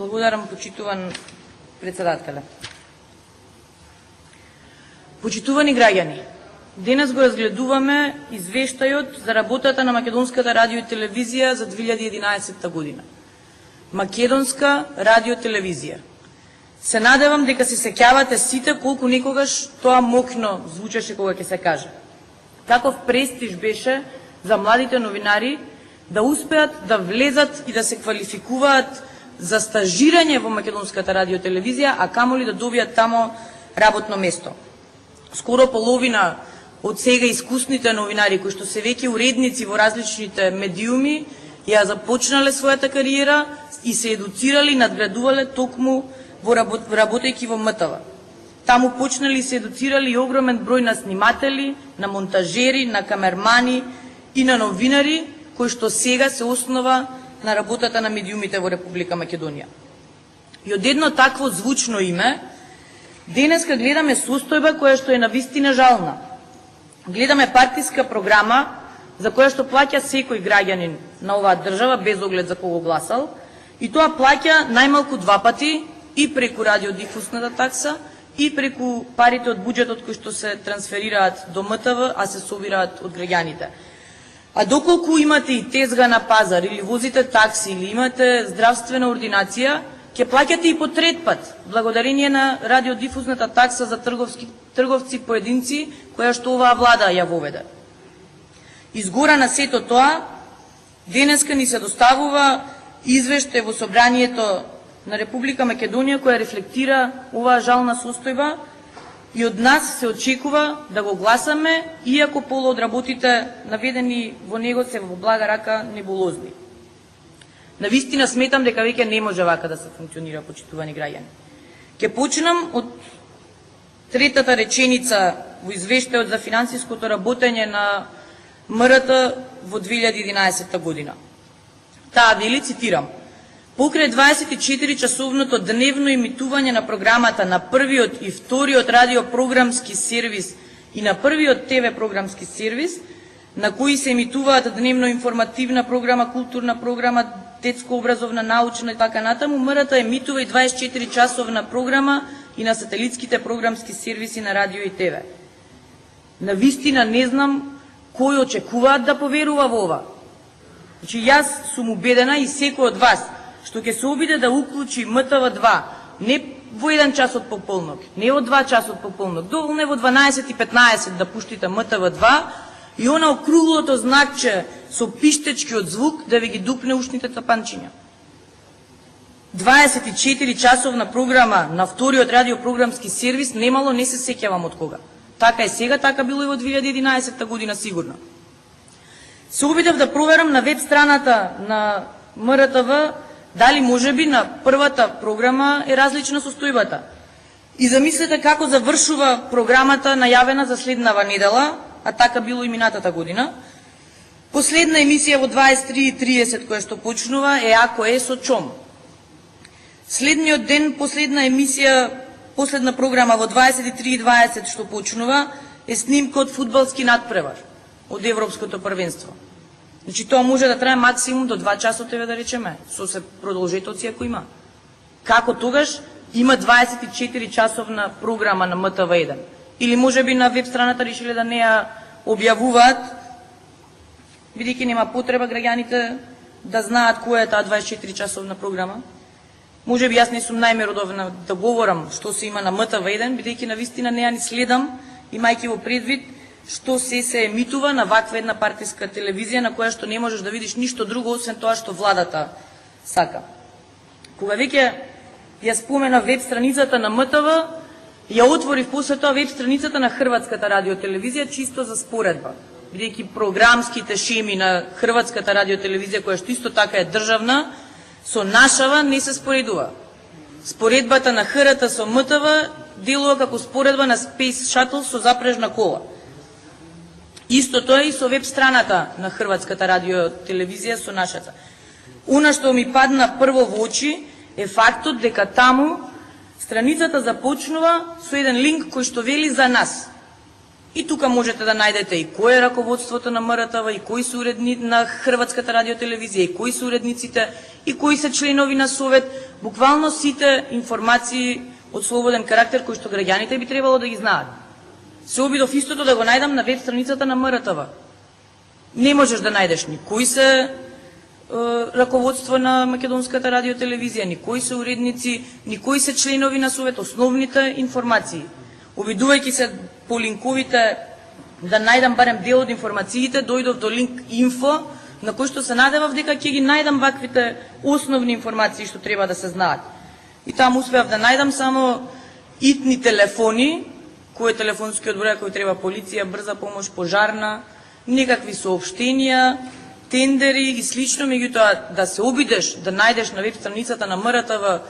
Благодарам, почитуван председателя. Почитувани граѓани, денес го разгледуваме извештајот за работата на Македонската радио и телевизија за 2011 година. Македонска радио телевизија. Се надевам дека се сеќавате сите колку некогаш тоа мокно звучеше кога ќе се каже. Каков престиж беше за младите новинари да успеат да влезат и да се квалификуваат за стажирање во Македонската радио телевизија, а камоли да добијат тамо работно место. Скоро половина од сега искусните новинари кои што се веќе уредници во различните медиуми ја започнале својата кариера и се едуцирали, надградувале токму работејќи во МТВ. Таму почнали и се едуцирали и огромен број на сниматели, на монтажери, на камермани и на новинари кои што сега се основа на работата на медиумите во Република Македонија. И од едно такво звучно име, денеска гледаме состојба која што е навистина жална. Гледаме партиска програма за која што плаќа секој граѓанин на оваа држава без оглед за кого гласал, и тоа плаќа најмалку 2 пати и преку радиодифузната такса и преку парите од буџетот кои што се трансферираат до МТВ, а се собираат од граѓаните. А доколку имате и тезга на пазар, или возите такси, или имате здравствена ординација, ќе плаќате и по трет пат, благодарение на радиодифузната такса за трговци поединци, која што оваа влада ја воведе. Изгора на сето тоа, денеска ни се доставува извештај во Собранието на Република Македонија која рефлектира оваа жална состојба и од нас се очекува да го гласаме, иако пола од работите наведени во него се во блага рака небулозни. Навистина сметам дека веќе не може вака да се функционира, почитувани граѓани. Ке почнам од третата реченица во извештајот за финансиското работење на МРТ во 2011 година. Таа вели, цитирам: покрај 24-часовното дневно имитување на програмата на првиот и вториот радиопрограмски сервис и на првиот ТВ програмски сервис, на кои се емитуваат дневно информативна програма, културна програма, детско образовна, научна и така натаму, МРТ емитува и 24-часовна програма и на сателитските програмски сервиси на радио и ТВ. Навистина не знам кој очекуваат да поверува во ова. Значи, јас сум убедена и секој од вас што ќе се обиде да уклучи МТВ2 не во 1 час од пополнок, не во 2 часа од пополнок, доволно е во 12:15 да пуштите МТВ2 и она округлото знакче со пиштечкиот звук да ви ги дупне ушните тапанчиња. 24 часовна програма на вториот радиопрограмски сервис немало, не се сеќавам од кога. Така е сега, така било и во 2011 година сигурно. Се обидев да проверам на веб страната на МРТВ дали можеби на првата програма е различна состојбата. И замислете како завршува програмата најавена за следнава недела, а така било и минатата година. Последна емисија во 23:30 која што почнува е "Ако е со чом". Следниот ден последна емисија, последна програма во 23:20 што почнува е снимка од фудбалски надпревар од Европското првенство. Значи тоа може да трае максимум до 2 часа, да речеме, со се продолжетоци ако има. Како тогаш има 24 часовна програма на МТВ1? Или можеби на веб страната решиле да не ја објавуваат, бидејќи нема потреба граѓаните да знаат која е таа 24 часовна програма? Можеби јас не сум најмеродовна да говорам што се има на МТВ1, бидејќи навистина не ја ни следам, имајќи во предвид што се емитува на ваква една партиска телевизија на која што не можеш да видиш ништо друго освен тоа што владата сака. Кога веќе ја спомена веб страницата на МТВ, ја отворив после тоа веб страницата на Хрватската радиотелевизија чисто за споредба, бидејќи програмските шеми на Хрватската радиотелевизија, која што исто така е државна, со нашава не се споредува. Споредбата на ХРТ со МТВ делува како споредба на Space Shuttle со запрежна кола. Истото е и со веб страната на Хрватската радиотелевизија со нашата. Она што ми падна прво во очи е фактот дека таму страницата започнува со еден линк кој што вели "за нас". И тука можете да најдете и кој е раководството на МРТВ, и кои се уредници на Хрватската радиотелевизија, и кои се уредниците, и кои се членови на совет, буквално сите информации од слободен карактер кои што граѓаните би требало да ги знаат. Се обидов истото да го најдам на веб страницата на МРТВ. Не можеш да најдеш ни кои се раководство на Македонската радиотелевизија, ни кои се уредници, ни кои се членови на совет, основните информации. Обидувајќи се по линковите да најдам барем дел од информациите, дојдов до линк инфо, на кој што се надевав дека ќе ги најдам ваквите основни информации што треба да се знаат. И таму успеав да најдам само итни телефони, кој е телефонскиот број кој треба полиција, брза помош, пожарна, некакви соопштенија, тендери и слично, меѓутоа да се обидеш да најдеш на веб страницата на МРТВ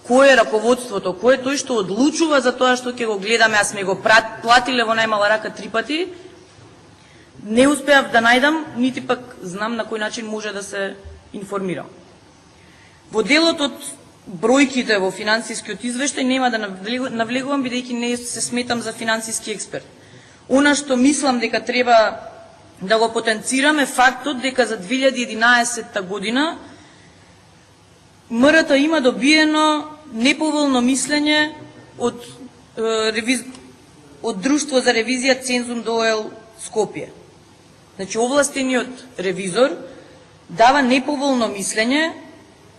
кој е раководството, кој е тој што одлучува за тоа што ќе го гледаме, а сме го платиле во најмала рака 3 пати, не успеав да најдам, нити пак знам на кој начин може да се информирам. Во делот од бројките во финансискиот извештај нема да навлегувам, бидејќи не се сметам за финансиски експерт. Она што мислам дека треба да го потенцираме фактот дека за 2011 година МРТ има добиено неповолно мислење од Друштво за ревизија Цензум Доел Скопје. Значи, овластениот ревизор дава неповолно мислење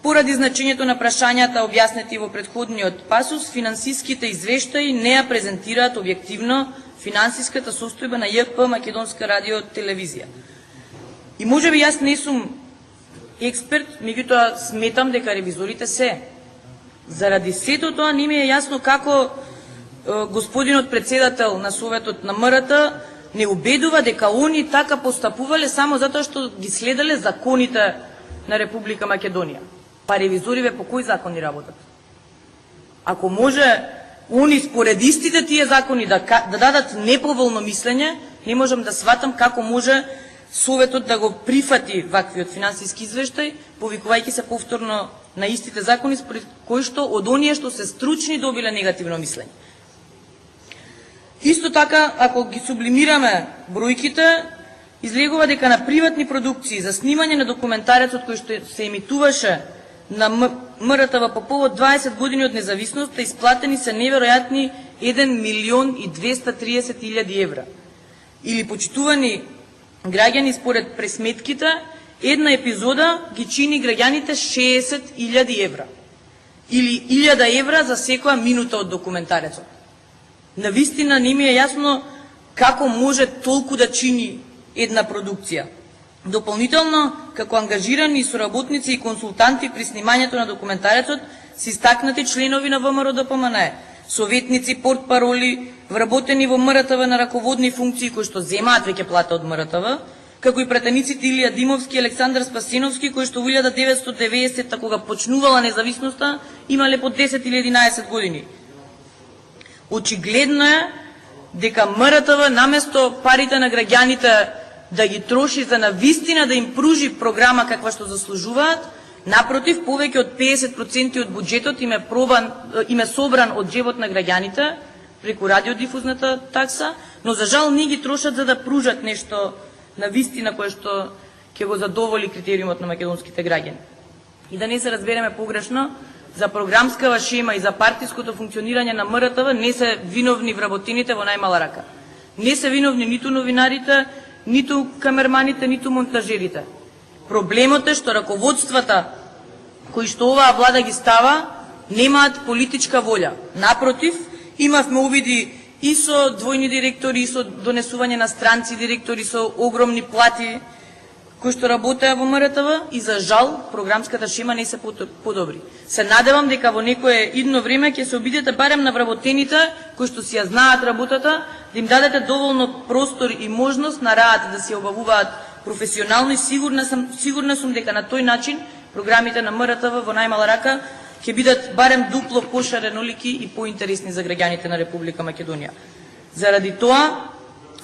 поради значењето на прашањата објаснети во претходниот пасус, финансиските извештаи не ја презентираат објективно финансиската состојба на ЈП Македонска радиотелевизија. И можеби јас не сум експерт, меѓутоа сметам дека ревизорите се. Заради сето тоа не ми е јасно како господинот председател на Советот на МРТ не убедува дека они така постапувале само затоа што ги следеле законите на Република Македонија. Па ревизориве по кои закони работат? Ако може они според истите тие закони да дадат неповолно мислење, не можам да сватам како може Советот да го прифати ваквиот финансиски извештај, повикувајќи се повторно на истите закони според кои што од оние што се стручни добиле негативно мислење. Исто така, ако ги сублимираме бројките, излегува дека на приватни продукции за снимање на документарецот кој што се емитуваше на МРТВ по повод 20 години од независноста исплатени се неверојатни 1.230.000 евра. Или, почитувани граѓани, според пресметките, една епизода ги чини граѓаните 60.000 евра. Или 1000 евра за секоја минута од документарецот. Навистина не ми е јасно како може толку да чини една продукција. Дополнително, како ангажирани соработници и консултанти при снимањето на документарецот се истакнати членови на ВМРО-ДПМНЕ, советници, портпароли, вработени во МРТВ на раководни функции кои што земаат веќе плата од МРТВ, како и пратениците Илија Димовски и Александар Спасиновски, кои што во 1990 кога почнувала независноста, имале по 10 или 11 години. Очигледно е дека МРТВ наместо парите на граѓаните да ги троши за навистина да им пружи програма каква што заслужуваат, напротив, повеќе од 50% од буџетот им е собран од џебот на граѓаните преку радиодифузната такса, но за жал не ги трошат за да пружат нешто навистина кое што ќе го задоволи критериумот на македонските граѓани. И да не се разбереме погрешно, за програмскава шема и за партиското функционирање на МРТВ не се виновни вработените во најмала рака. Не се виновни ниту новинарите, ниту камерманите, ниту монтажерите. Проблемот е што раководствата кои што оваа влада ги става немаат политичка волја. Напротив, имавме увиди и со двојни директори, и со донесување на странци директори со огромни плати кои што работеа во МРТВ и за жал програмската шема не се подобри. Се надевам дека во некое идно време ќе се обидете барем на вработените кои што си ја знаат работата, да им дадете доволно простор и можност на рад да се обавуваат професионално и сигурна сум дека на тој начин програмите на МРТВ во најмала рака ќе бидат барем дупло пошаренолики и поинтересни за граѓаните на Република Македонија. Заради тоа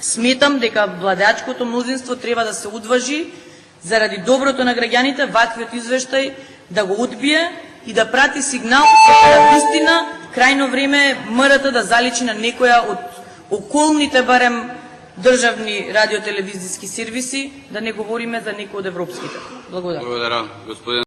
сметам дека владеачкото мнозинство треба да се одважи заради доброто на граѓаните ваквиот извештај да го одбие и да прати сигнал дека вистина крајно време е МРТ да заличи на некоја од околните барем државни радиотелевизиски сервиси, да не говориме за некои од европските. Благодарам. Благодарам, господин